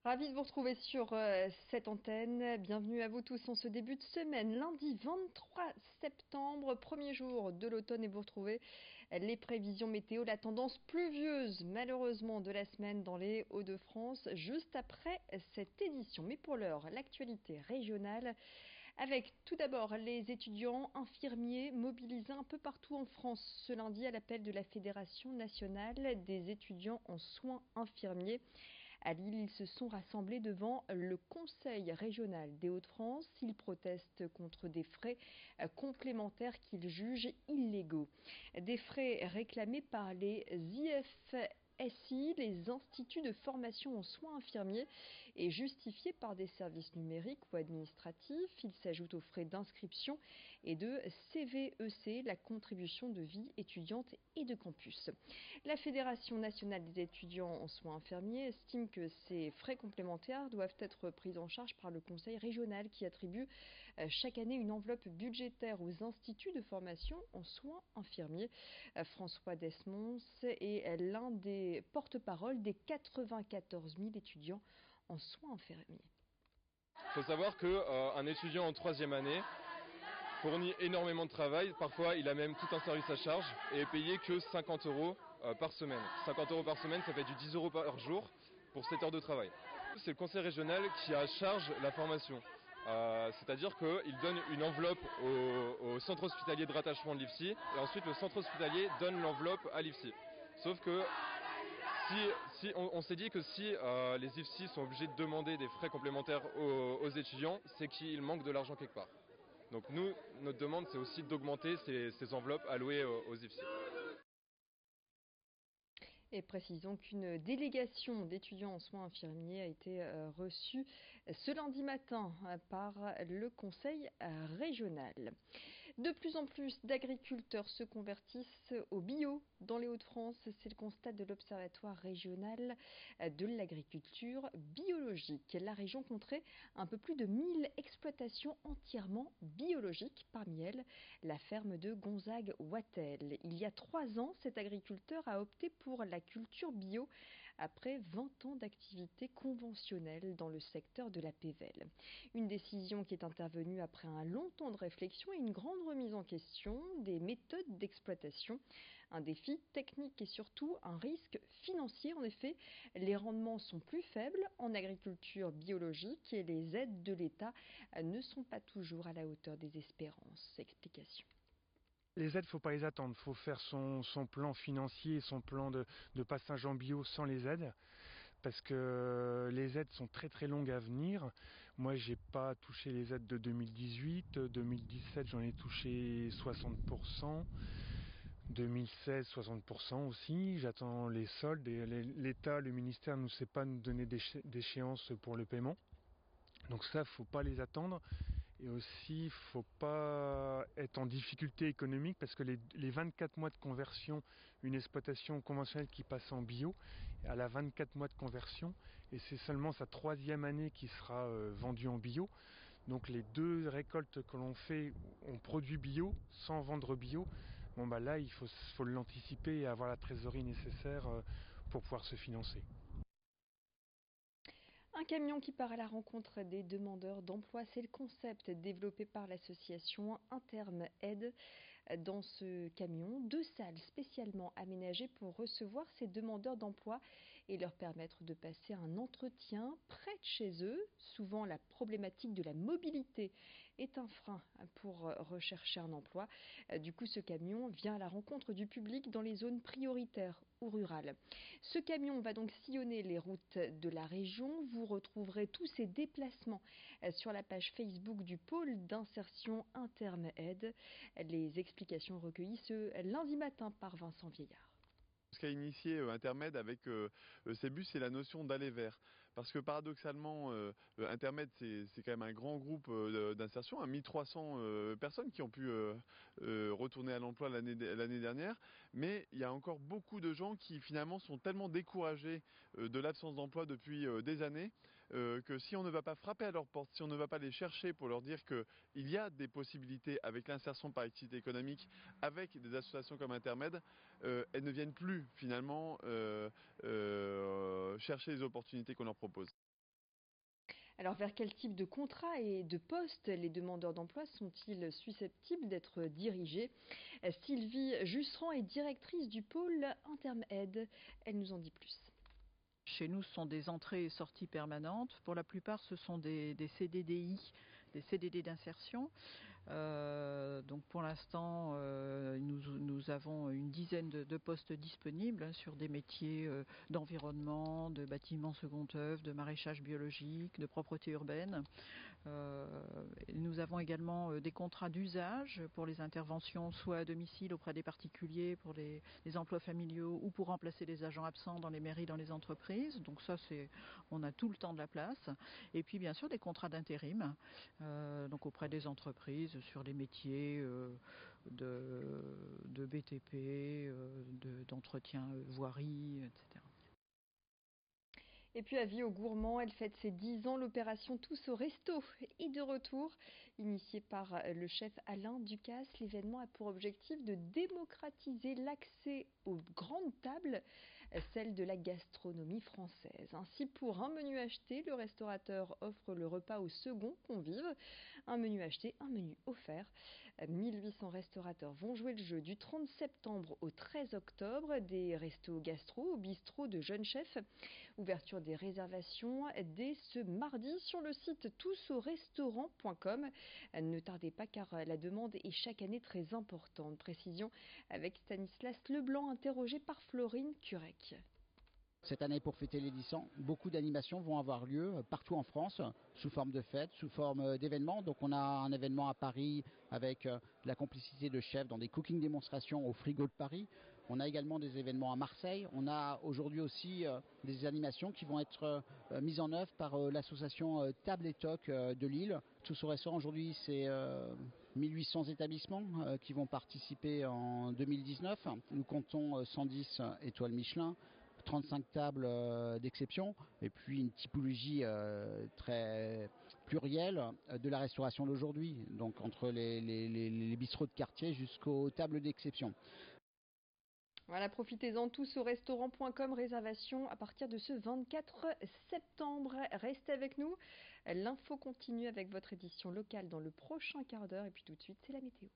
Ravi de vous retrouver sur cette antenne. Bienvenue à vous tous en ce début de semaine, lundi 23 septembre, premier jour de l'automne, et vous retrouvez les prévisions météo, la tendance pluvieuse malheureusement de la semaine dans les Hauts-de-France juste après cette édition. Mais pour l'heure, l'actualité régionale avec tout d'abord les étudiants infirmiers mobilisés un peu partout en France ce lundi à l'appel de la Fédération nationale des étudiants en soins infirmiers. À Lille, ils se sont rassemblés devant le Conseil régional des Hauts-de-France. Ils protestent contre des frais complémentaires qu'ils jugent illégaux. Des frais réclamés par les IFSI, les instituts de formation en soins infirmiers, et justifiés par des services numériques ou administratifs. Ils s'ajoutent aux frais d'inscription et de CVEC, la contribution de vie étudiante et de campus. La Fédération nationale des étudiants en soins infirmiers estime que ces frais complémentaires doivent être pris en charge par le Conseil régional qui attribue chaque année une enveloppe budgétaire aux instituts de formation en soins infirmiers. François Desmond est l'un des porte-parole des 94 000 étudiants en soins infirmiers. Il faut savoir qu'un étudiant en troisième année fournit énormément de travail. Parfois, il a même tout un service à charge et est payé que 50 euros par semaine. 50 euros par semaine, ça fait du 10 euros par jour pour 7 heures de travail. C'est le conseil régional qui a charge la formation. C'est-à-dire qu'il donne une enveloppe au centre hospitalier de rattachement de l'IFSI et ensuite le centre hospitalier donne l'enveloppe à l'IFSI. Sauf que on s'est dit que si les IFSI sont obligés de demander des frais complémentaires aux étudiants, c'est qu'il manque de l'argent quelque part. Donc nous, notre demande, c'est aussi d'augmenter ces enveloppes allouées aux IFSI. Et précisons qu'une délégation d'étudiants en soins infirmiers a été reçue ce lundi matin par le Conseil régional. De plus en plus d'agriculteurs se convertissent au bio dans les Hauts-de-France. C'est le constat de l'Observatoire régional de l'agriculture biologique. La région compterait un peu plus de 1000 exploitations entièrement biologiques. Parmi elles, la ferme de Gonzague-Wattel. Il y a 3 ans, cet agriculteur a opté pour la culture bio après 20 ans d'activité conventionnelle dans le secteur de la PVL. Une décision qui est intervenue après un long temps de réflexion et une grande remise en question des méthodes d'exploitation. Un défi technique et surtout un risque financier. En effet, les rendements sont plus faibles en agriculture biologique et les aides de l'État ne sont pas toujours à la hauteur des espérances. Explication. Les aides, il ne faut pas les attendre. Il faut faire son plan financier, son plan de passage en bio sans les aides. Parce que les aides sont très très longues à venir. Moi, j'ai pas touché les aides de 2018. 2017, j'en ai touché 60%. 2016, 60% aussi. J'attends les soldes et l'État, le ministère ne sait pas nous donner d'échéance pour le paiement. Donc ça, faut pas les attendre. Et aussi, faut pas être en difficulté économique parce que les 24 mois de conversion, une exploitation conventionnelle qui passe en bio, elle a 24 mois de conversion et c'est seulement sa 3e année qui sera vendue en bio. Donc les 2 récoltes que l'on fait, on produit bio sans vendre bio. Bon bah là, il faut l'anticiper et avoir la trésorerie nécessaire pour pouvoir se financer. Un camion qui part à la rencontre des demandeurs d'emploi, c'est le concept développé par l'association Interme Aide. Dans ce camion, 2 salles spécialement aménagées pour recevoir ces demandeurs d'emploi et leur permettre de passer un entretien près de chez eux. Souvent, la problématique de la mobilité est un frein pour rechercher un emploi. Du coup, ce camion vient à la rencontre du public dans les zones prioritaires ou rurales. Ce camion va donc sillonner les routes de la région. Vous retrouverez tous ces déplacements sur la page Facebook du pôle d'insertion Interme Aide. Les explications recueillies ce lundi matin par Vincent Vieillard. Ce qu'a initié Intermed avec ces bus, c'est la notion d'aller vers. Parce que paradoxalement, Intermed, c'est quand même un grand groupe d'insertion, 1300 personnes qui ont pu retourner à l'emploi l'année dernière. Mais il y a encore beaucoup de gens qui finalement sont tellement découragés de l'absence d'emploi depuis des années que si on ne va pas frapper à leur porte, si on ne va pas les chercher pour leur dire qu'il y a des possibilités avec l'insertion par activité économique, avec des associations comme Intermed, elles ne viennent plus finalement chercher les opportunités qu'on leur propose. Alors vers quel type de contrat et de poste les demandeurs d'emploi sont-ils susceptibles d'être dirigés? Sylvie Jusserand est directrice du pôle Intermed. Elle nous en dit plus. Chez nous, ce sont des entrées et sorties permanentes. Pour la plupart, ce sont des CDDI, des CDD d'insertion. Donc pour l'instant, nous avons une dizaine de postes disponibles sur des métiers d'environnement, de bâtiments second œuvre, de maraîchage biologique, de propreté urbaine. Nous avons également des contrats d'usage pour les interventions soit à domicile auprès des particuliers pour les emplois familiaux ou pour remplacer les agents absents dans les mairies, dans les entreprises. Donc ça, on a tout le temps de la place. Et puis bien sûr des contrats d'intérim, donc auprès des entreprises sur les métiers de BTP, d'entretien voirie, etc. Et puis avis aux gourmands, elle fête ses 10 ans, l'opération Tous au Resto est de retour. Initiée par le chef Alain Ducasse, l'événement a pour objectif de démocratiser l'accès aux grandes tables, celle de la gastronomie française. Ainsi, pour un menu acheté, le restaurateur offre le repas au second convive. Un menu acheté, un menu offert. 1800 restaurateurs vont jouer le jeu du 30 septembre au 13 octobre. Des restos gastro au bistrot de jeunes chefs. Ouverture des réservations dès ce mardi sur le site tousaurestaurant.com. Ne tardez pas car la demande est chaque année très importante. Précision avec Stanislas Leblanc, interrogé par Florine Curec. Cette année, pour fêter les 10 ans, beaucoup d'animations vont avoir lieu partout en France, sous forme de fêtes, sous forme d'événements. Donc on a un événement à Paris avec la complicité de chefs dans des cooking démonstrations au Frigo de Paris. On a également des événements à Marseille. On a aujourd'hui aussi des animations qui vont être mises en œuvre par l'association Table et Toc de Lille. Tous au restaurant aujourd'hui, c'est 1800 établissements qui vont participer en 2019. Nous comptons 110 étoiles Michelin. 35 tables d'exception et puis une typologie très plurielle de la restauration d'aujourd'hui, donc entre les bistrots de quartier jusqu'aux tables d'exception. Voilà, profitez-en tous au restaurant.com, réservation à partir de ce 24 septembre. Restez avec nous, l'info continue avec votre édition locale dans le prochain quart d'heure et puis tout de suite c'est la météo.